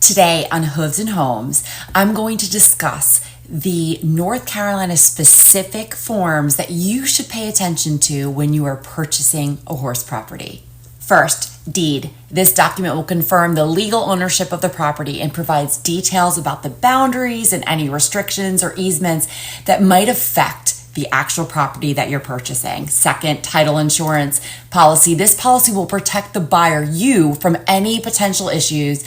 Today on Hooves and Homes, I'm going to discuss the North Carolina specific forms that you should pay attention to when you are purchasing a horse property. First, deed. This document will confirm the legal ownership of the property and provides details about the boundaries and any restrictions or easements that might affect the actual property that you're purchasing. Second, title insurance policy. This policy will protect the buyer, you, from any potential issues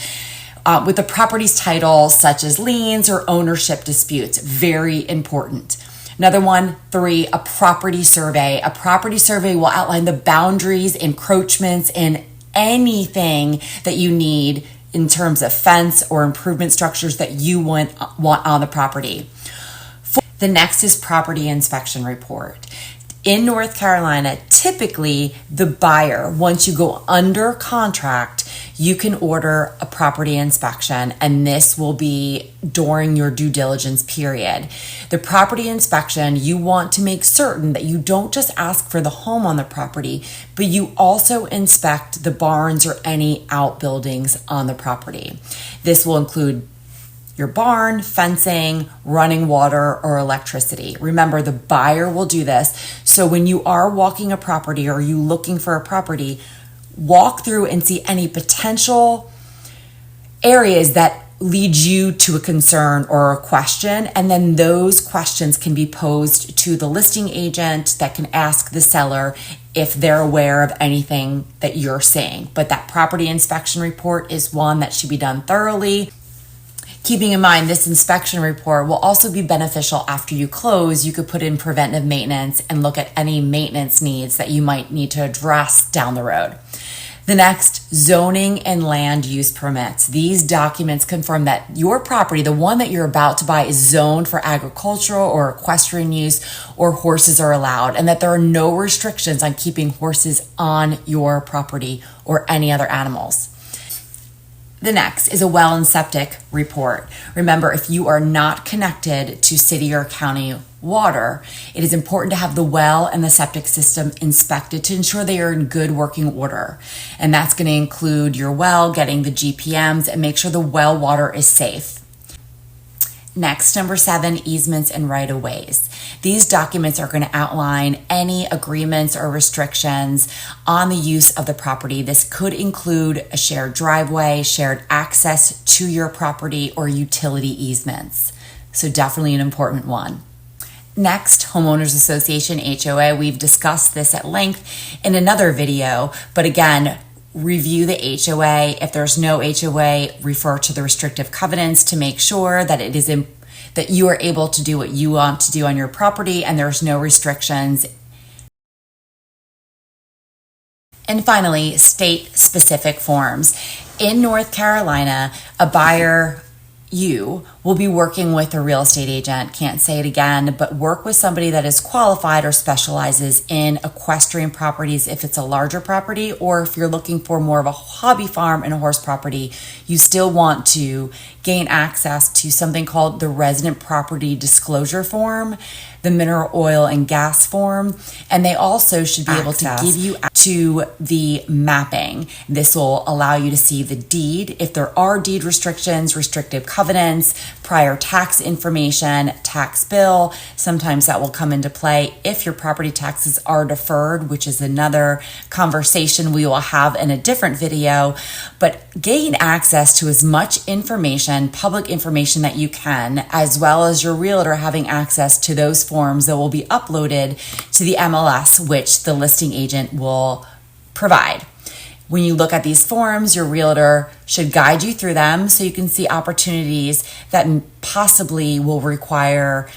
with the property's title, such as liens or ownership disputes. Very important. Another one, 3, a property survey. A property survey will outline the boundaries, encroachments, and anything that you need in terms of fence or improvement structures that you want on the property. The next is property inspection report. In North Carolina, typically the buyer, once you go under contract, you can order a property inspection, and this will be during your due diligence period. The property inspection, you want to make certain that you don't just ask for the home on the property, but you also inspect the barns or any outbuildings on the property. This will include your barn, fencing, running water, or electricity. Remember, the buyer will do this. So when you are walking a property or you looking for a property, walk through and see any potential areas that lead you to a concern or a question. And then those questions can be posed to the listing agent that can ask the seller if they're aware of anything that you're seeing. But that property inspection report is one that should be done thoroughly. Keeping in mind, this inspection report will also be beneficial after you close. You could put in preventive maintenance and look at any maintenance needs that you might need to address down the road. The next, zoning and land use permits. These documents confirm that your property, the one that you're about to buy, is zoned for agricultural or equestrian use, or horses are allowed, and that there are no restrictions on keeping horses on your property or any other animals. The next is a well and septic report. Remember, if you are not connected to city or county water, it is important to have the well and the septic system inspected to ensure they are in good working order. And that's going to include your well, getting the GPMs, and make sure the well water is safe. Next, number 7, easements and right-of-ways. These documents are going to outline any agreements or restrictions on the use of the property. This could include a shared driveway, shared access to your property, or utility easements. So definitely an important one. Next, Homeowners Association, HOA. We've discussed this at length in another video, but again, review the HOA. If there's no HOA, refer to the restrictive covenants to make sure that it is that you are able to do what you want to do on your property and there's no restrictions. And finally, state-specific forms. In North Carolina, a buyer, you will be working with a real estate agent. Can't say it again, but work with somebody that is qualified or specializes in equestrian properties if it's a larger property, or if you're looking for more of a hobby farm and a horse property, you still want to gain access to something called the resident property disclosure form, the mineral oil and gas form, and they also should be able to give you to the mapping. This will allow you to see the deed, if there are deed restrictions, restrictive covenants, prior tax information, tax bill. Sometimes that will come into play if your property taxes are deferred, which is another conversation we will have in a different video. But gain access to as much information, public information that you can, as well as your realtor having access to those forms that will be uploaded to the MLS, which the listing agent will provide. When you look at these forms, your realtor should guide you through them so you can see opportunities that possibly will require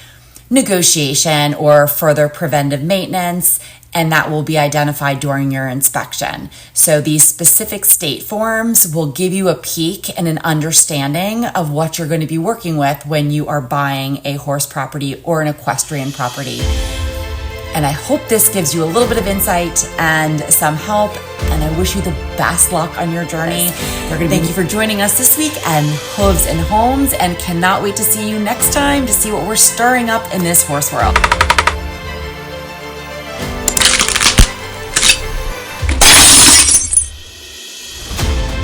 negotiation or further preventive maintenance, and that will be identified during your inspection. So these specific state forms will give you a peek and an understanding of what you're going to be working with when you are buying a horse property or an equestrian property. And I hope this gives you a little bit of insight and some help, and I wish you the best luck on your journey. Thank you for joining us this week on Hooves and Homes, and cannot wait to see you next time to see what we're stirring up in this horse world.